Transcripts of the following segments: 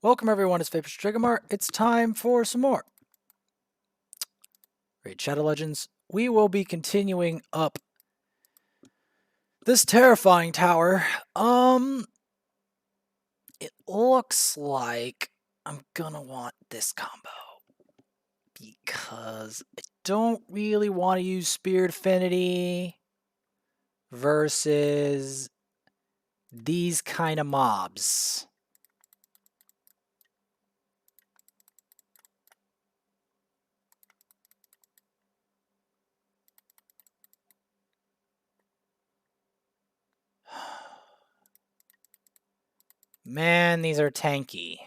Welcome everyone, it's Vapor Trigamart. It's time for some more Raid Shadow Legends. We will be continuing up this terrifying tower. It looks like I'm gonna want this combo because I don't really want to use Spirit Affinity versus these kind of mobs. Man, these are tanky.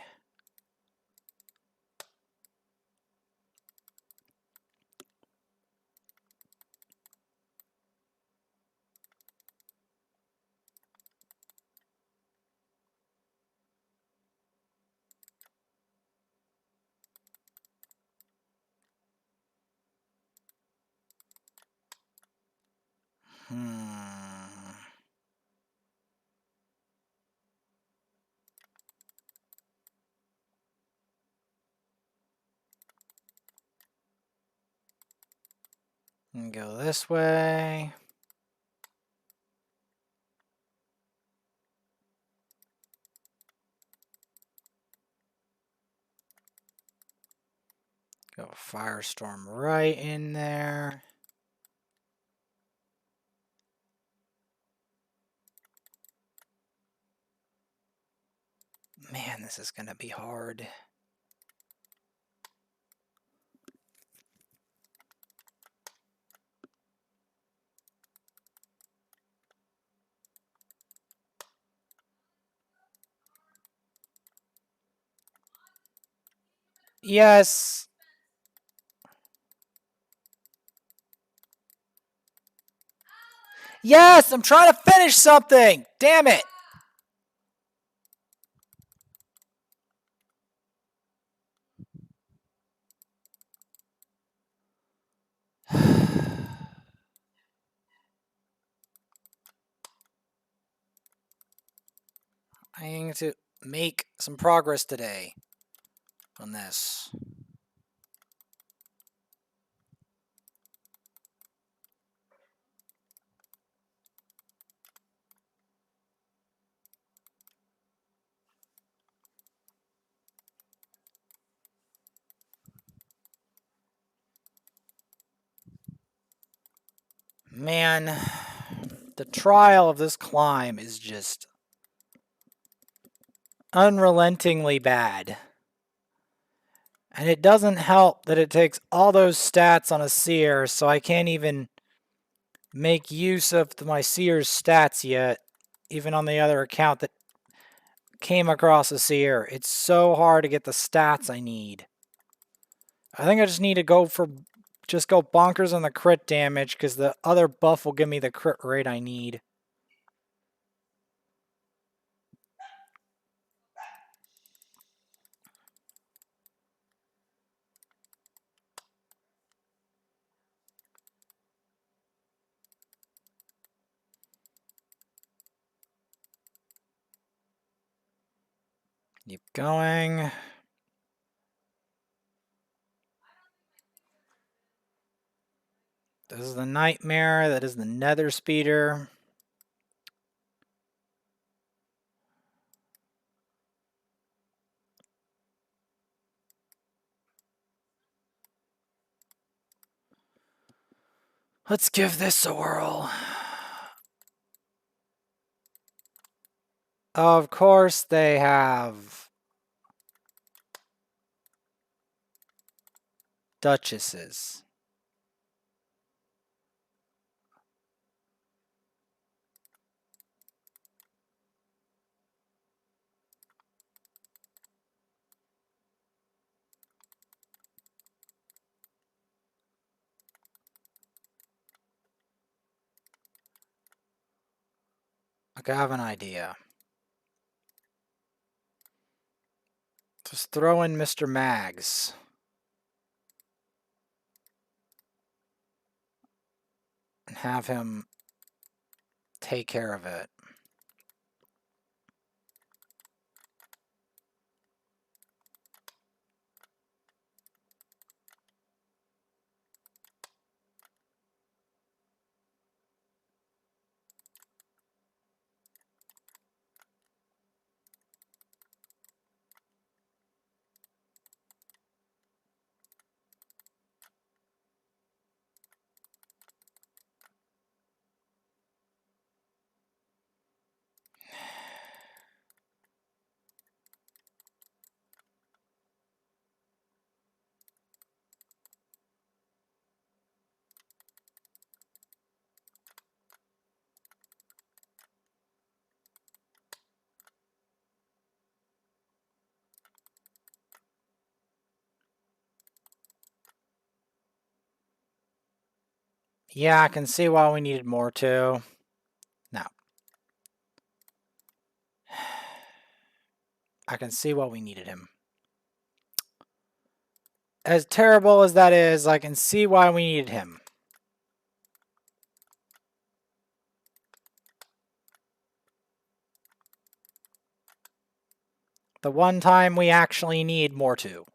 And go this way. Go Firestorm right in there. Man, this is going to be hard. Yes. Yes, I'm trying to finish something. Damn it. I need to make some progress today on this. Man, the trial of this climb is just unrelentingly bad. And it doesn't help that it takes all those stats on a seer, so I can't even make use of my seer's stats yet, even on the other account that came across a seer. It's so hard to get the stats I need. I think I just need to go bonkers on the crit damage because the other buff will give me the crit rate I need. Keep going. This is the Nightmare. That is the Nether Spider. Let's give this a whirl. Of course they have duchesses. Look, I have an idea. Just throw in Mr. Mags. And have him take care of it. Yeah, I can see why we needed more too. Now, I can see why we needed him. As terrible as that is, I can see why we needed him. The one time we actually need more to.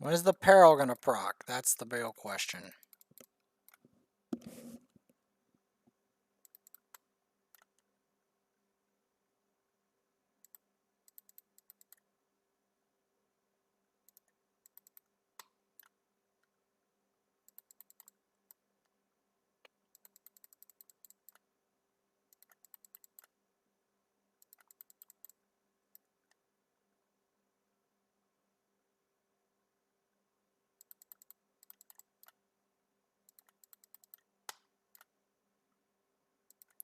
When is the peril gonna proc? That's the real question.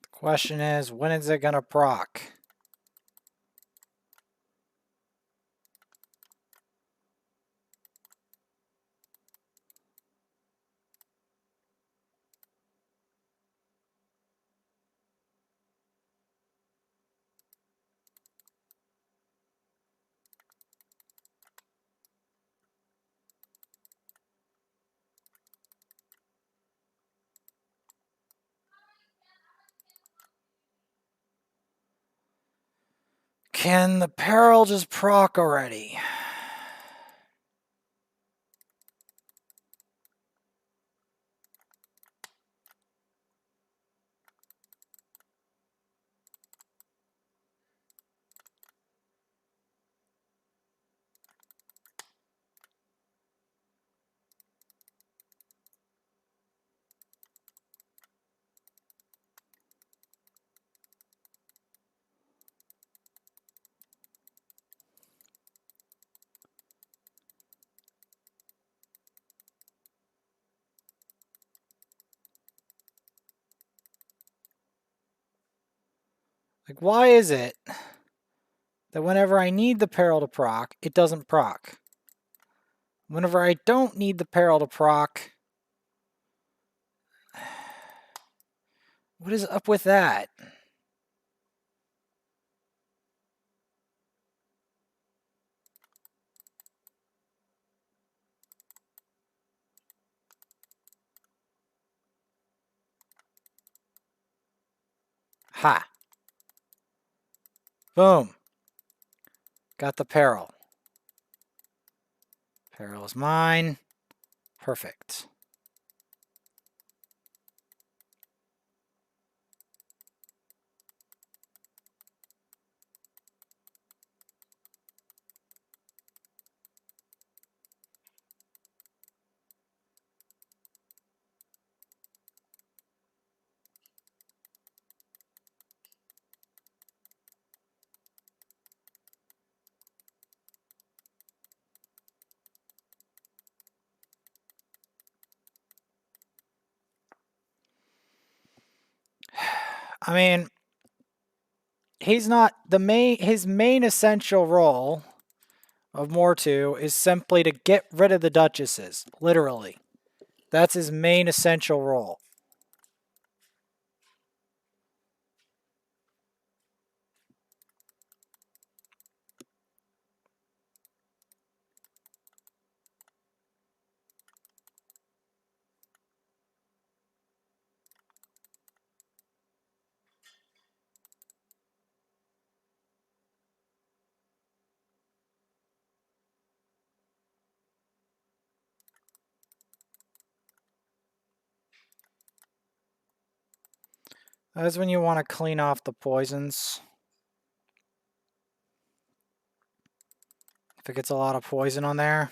The question is, when is it gonna proc? Can the peril just proc already? Like, why is it that whenever I need the peril to proc, it doesn't proc? Whenever I don't need the peril to proc, what is up with that? Ha. Boom. Got the peril. Peril is mine. Perfect. I mean, he's not the main. His main essential role of Mortu is simply to get rid of the duchesses. Literally, that's his main essential role. That's when you want to clean off the poisons. If it gets a lot of poison on there.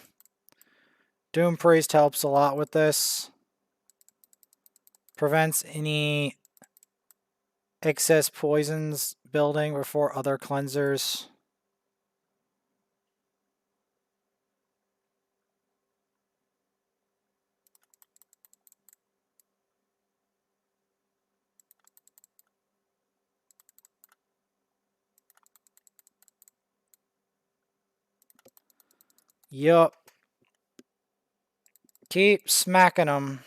Doom Priest helps a lot with this. Prevents any excess poisons building before other cleansers. Yup. Keep smacking them.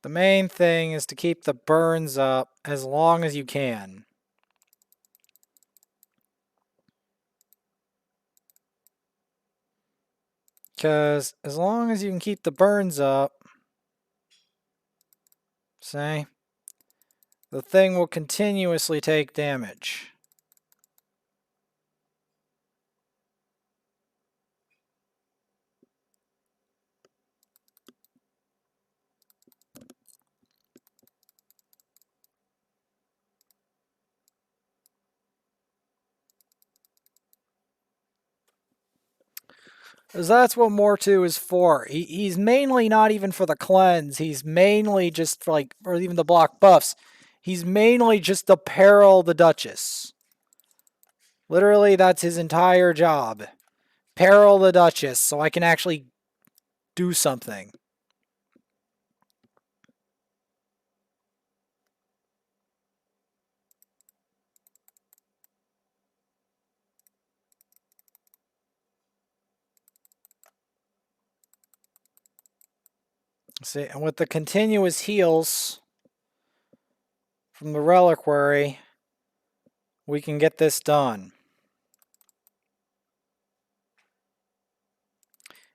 The main thing is to keep the burns up as long as you can. Because as long as you can keep the burns up, say, the thing will continuously take damage. Because that's what Mortu is for. He's mainly not even for the cleanse. He's mainly just for like, or even the block buffs. He's mainly just to peril the Duchess. Literally, that's his entire job. Peril the Duchess, so I can actually do something. See, and with the continuous heals from the reliquary, we can get this done.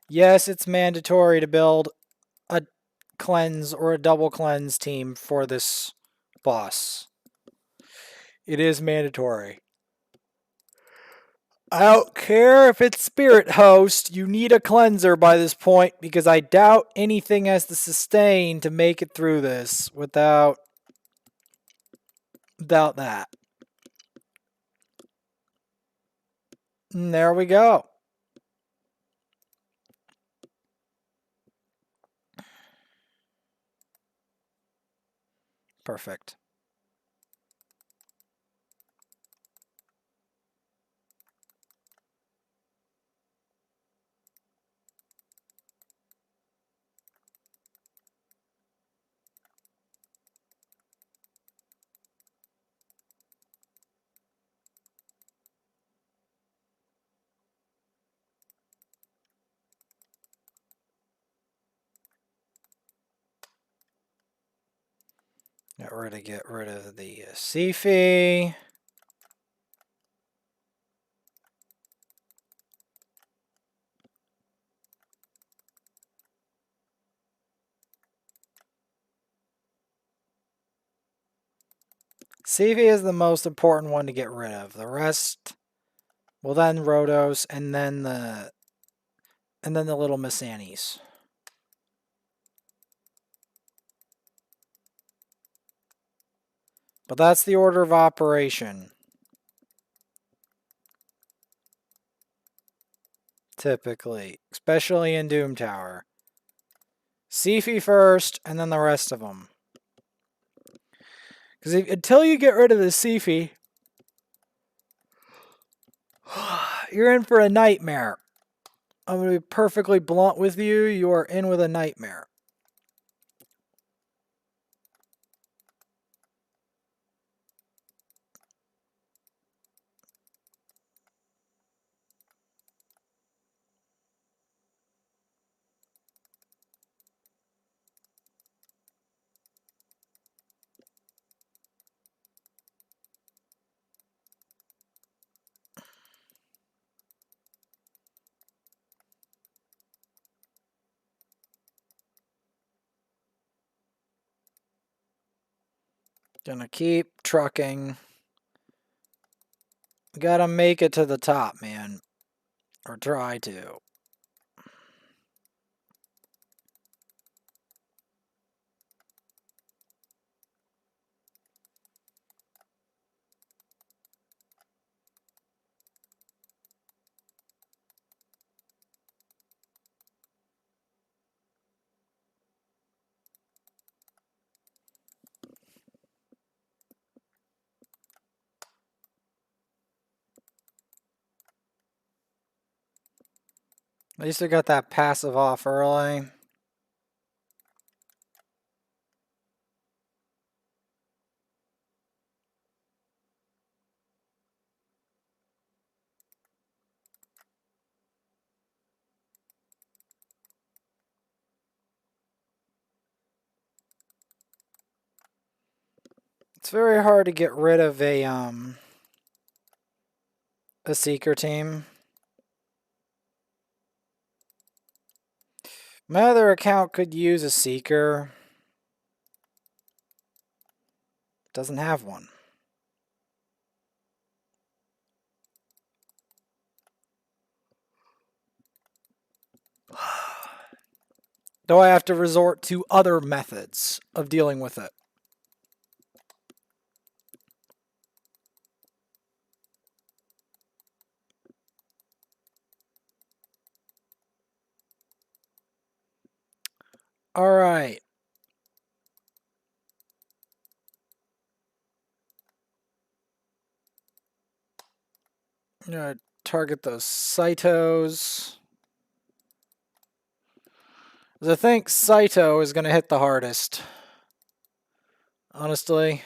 Yes, it's mandatory to build a cleanse or a double cleanse team for this boss. It is mandatory. I don't care if it's Spirit Host, you need a cleanser by this point because I doubt anything has the sustain to make it through this without that. And there we go. Perfect. Get rid of the Sifi. Sifi is the most important one to get rid of. The rest, well then Rhodos, and then the little Missanis. But that's the order of operation. Typically, especially in Doom Tower. Sifi first, and then the rest of them. Because until you get rid of the Sifi, you're in for a nightmare. I'm going to be perfectly blunt with you. You are in with a nightmare. Gonna keep trucking. Gotta make it to the top, man. Or try to. At least I got that passive off early. It's very hard to get rid of a seeker team. My other account could use a seeker. Doesn't have one. Though I have to resort to other methods of dealing with it. Alright. I'm going to target those Cytos. I think Cyto is going to hit the hardest. Honestly.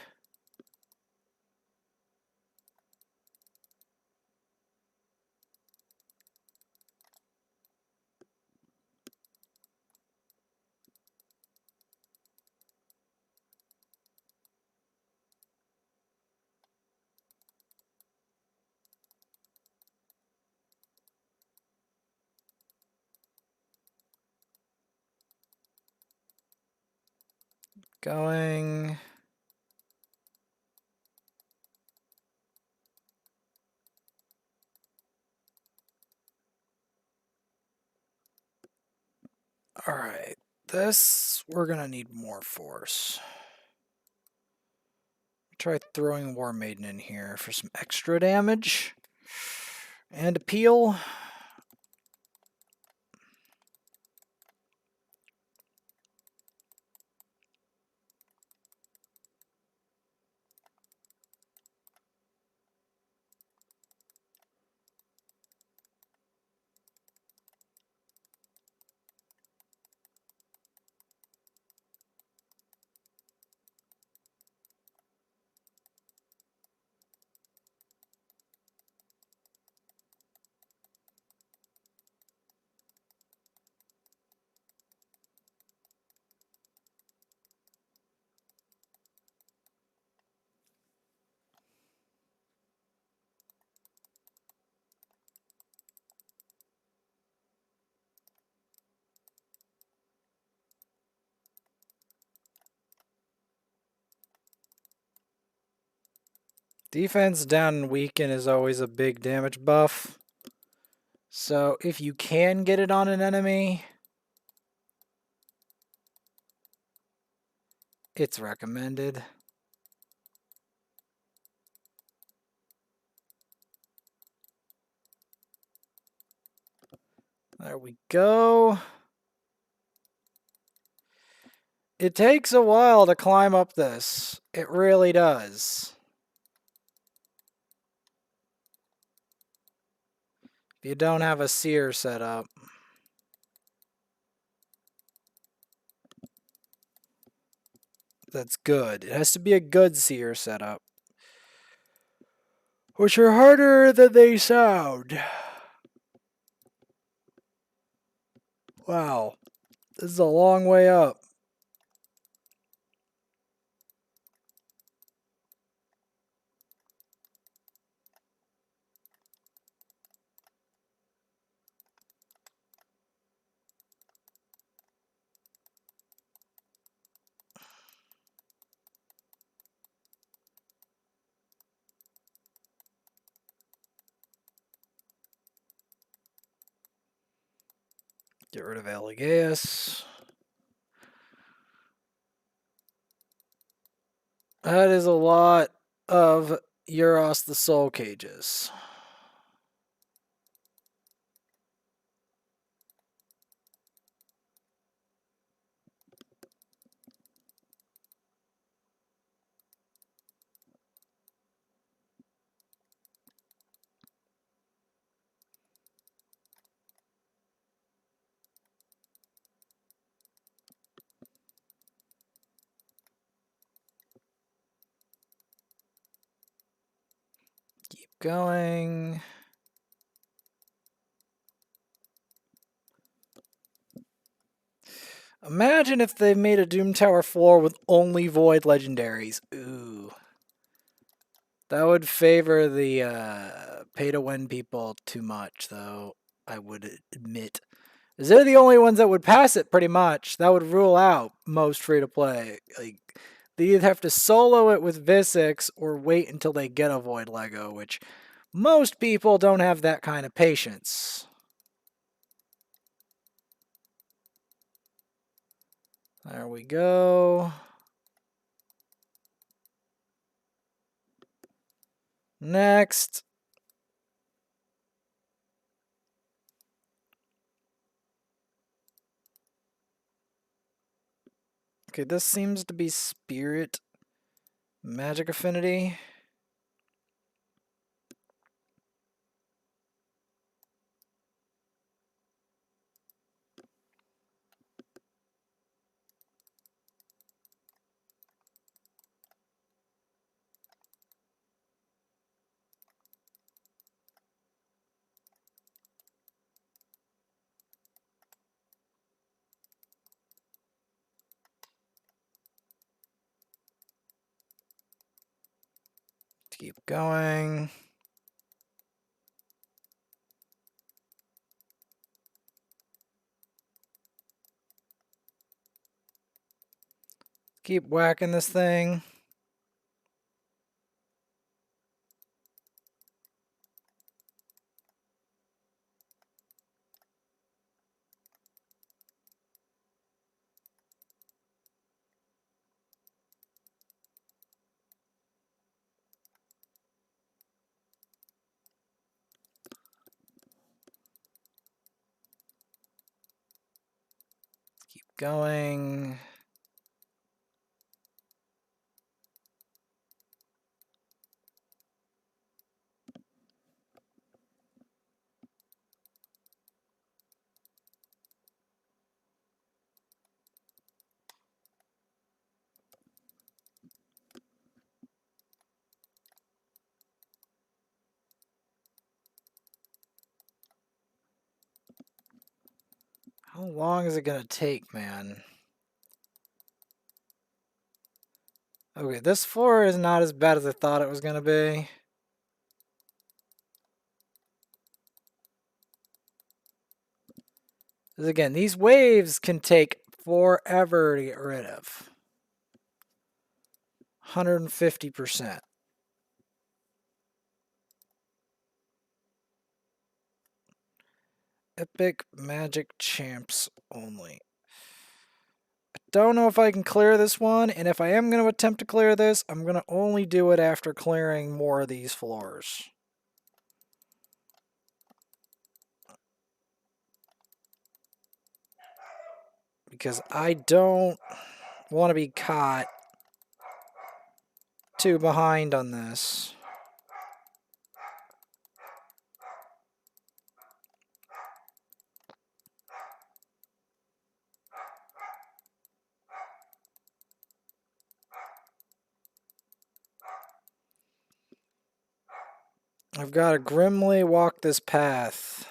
Going. Alright. This, we're going to need more force. Try throwing War Maiden in here for some extra damage. And appeal. Defense down and weaken is always a big damage buff. So if you can get it on an enemy, it's recommended. There we go. It takes a while to climb up this. It really does. If you don't have a seer set up. That's good. It has to be a good seer setup. Which are harder than they sound. Wow. This is a long way up. Get rid of Alligaeus. That is a lot of Euros the Soul Cages. Keep going. Imagine if they made a Doom Tower floor with only Void Legendaries. Ooh. That would favor the pay-to-win people too much, though, I would admit. Because they're the only ones that would pass it, pretty much. That would rule out most free-to-play. Like, they either have to solo it with Visix or wait until they get a Void Lego, which most people don't have that kind of patience. There we go. Next. Okay, this seems to be Spirit Magic Affinity. Keep going. Keep whacking this thing. Keep going. How long is it gonna take, man? Okay, this floor is not as bad as I thought it was gonna be. Because again, these waves can take forever to get rid of. 150%. Epic Magic Champs only. I don't know if I can clear this one, and if I am going to attempt to clear this, I'm going to only do it after clearing more of these floors. Because I don't want to be caught too behind on this. I've got to grimly walk this path.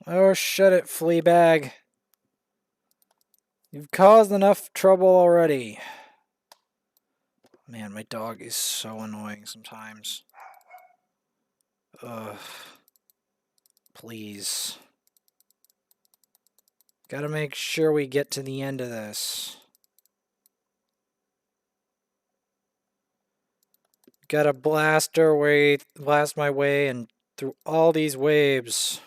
Oh, shut it, Fleabag. You've caused enough trouble already. Man, my dog is so annoying sometimes. Ugh. Please. Gotta make sure we get to the end of this. Gotta blast my way and through all these waves.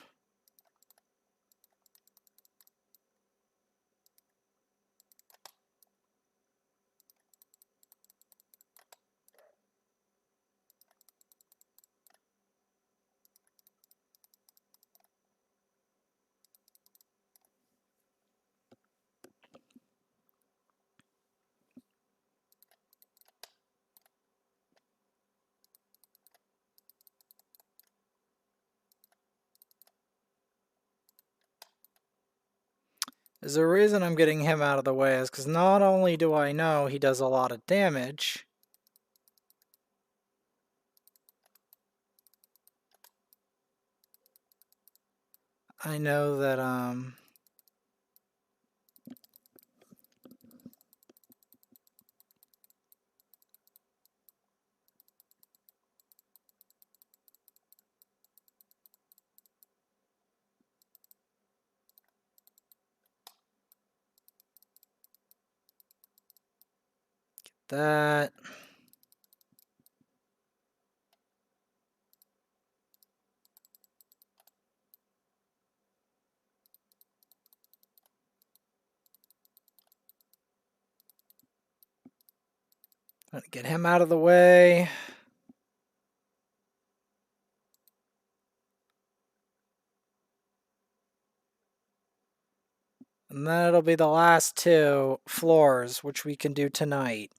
There's a reason I'm getting him out of the way is because not only do I know he does a lot of damage, I know that, that... Get him out of the way. And then it'll be the last two floors, which we can do tonight.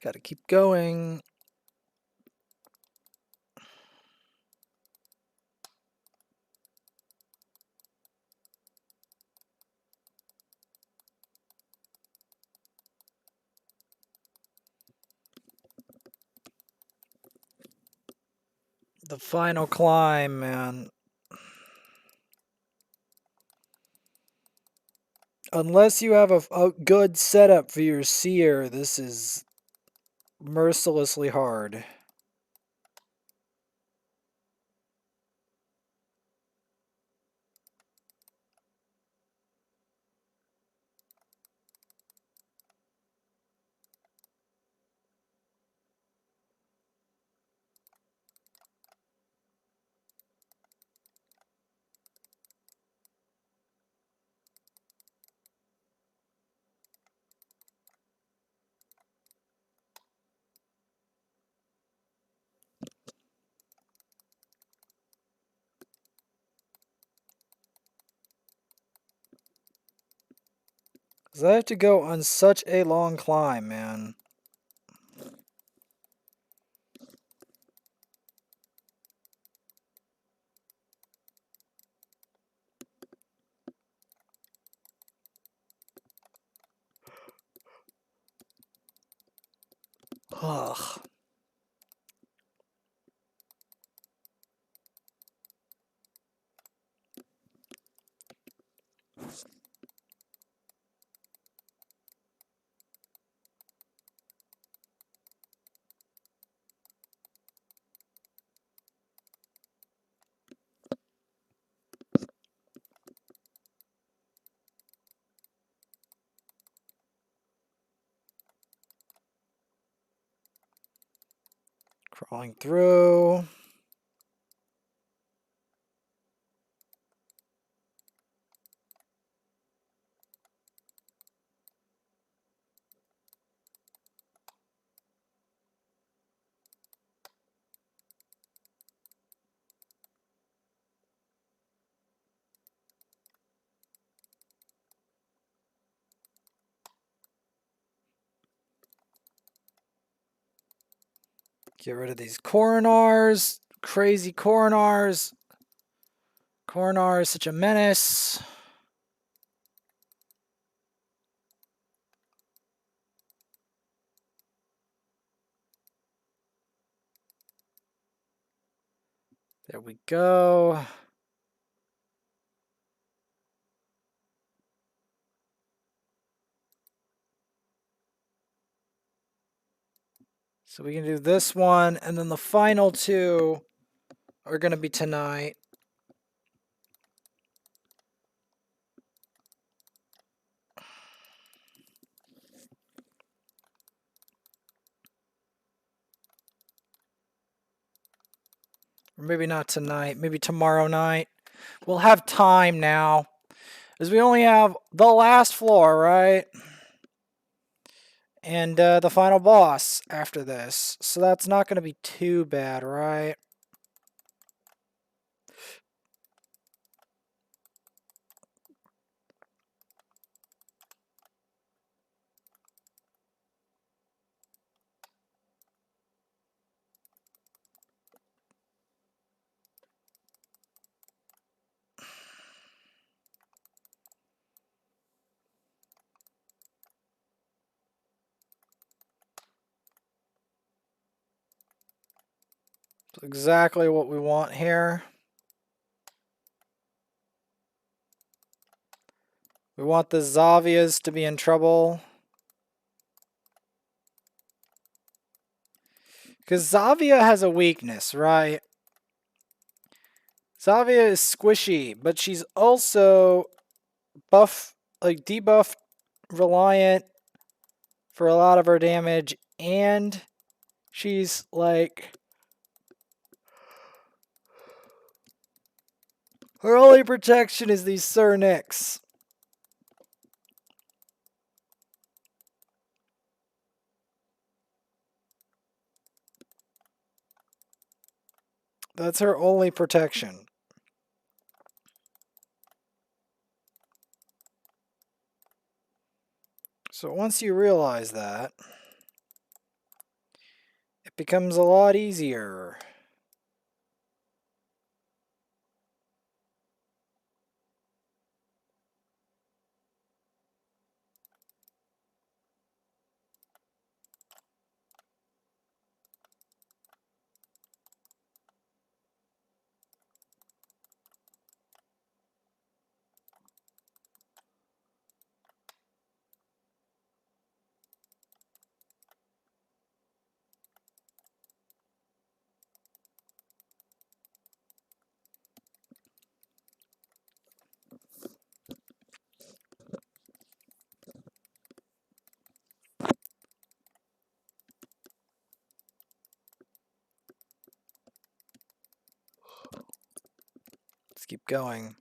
Gotta keep going. The final climb, man. Unless you have a good setup for your seer, this is mercilessly hard. Because I have to go on such a long climb, man. Ugh. Crawling through. Get rid of these coronars. Crazy coronars. Coronar is such a menace. There we go. So we can do this one, and then the final two are going to be tonight. Or maybe not tonight, maybe tomorrow night. We'll have time now, as we only have the last floor, right? And the final boss after this. So that's not going to be too bad, right? That's exactly what we want here. We want the Zavias to be in trouble. Because Zavia has a weakness, right? Zavia is squishy, but she's also buff, like debuff reliant for a lot of her damage, and she's like, her only protection is these Sir Nicks. That's her only protection. So once you realize that, it becomes a lot easier. Let's keep going.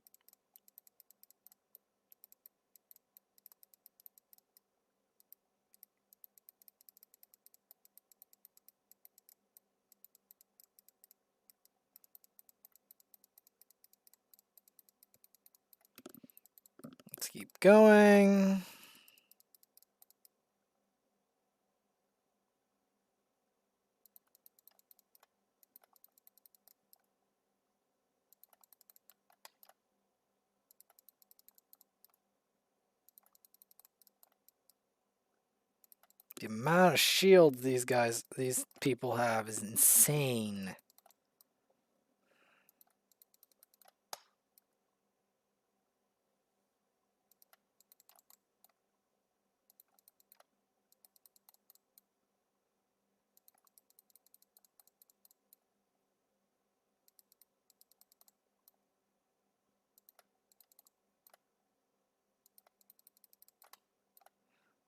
Let's keep going. The amount of shields these people have is insane.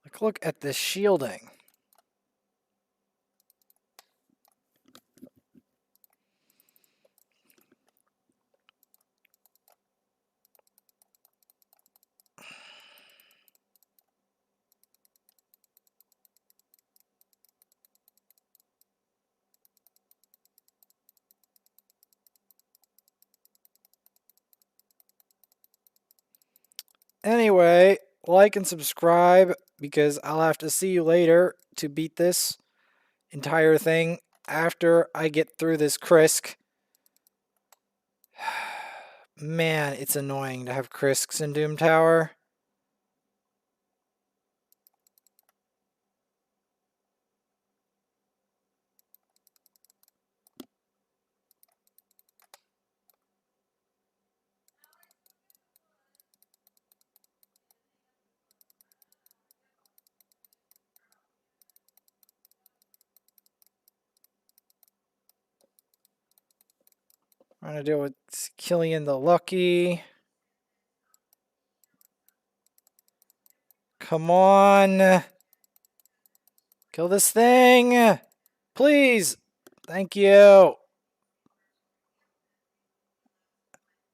Like, look at this shielding. like and subscribe, because I'll have to see you later to beat this entire thing after I get through this Krisk. Man, it's annoying to have Krisks in Doom Tower. I'm gonna deal with Killian the Lucky. Come on. Kill this thing. Please. Thank you.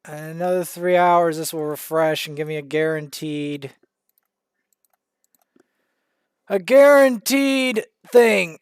And another 3 hours, this will refresh and give me a guaranteed thing.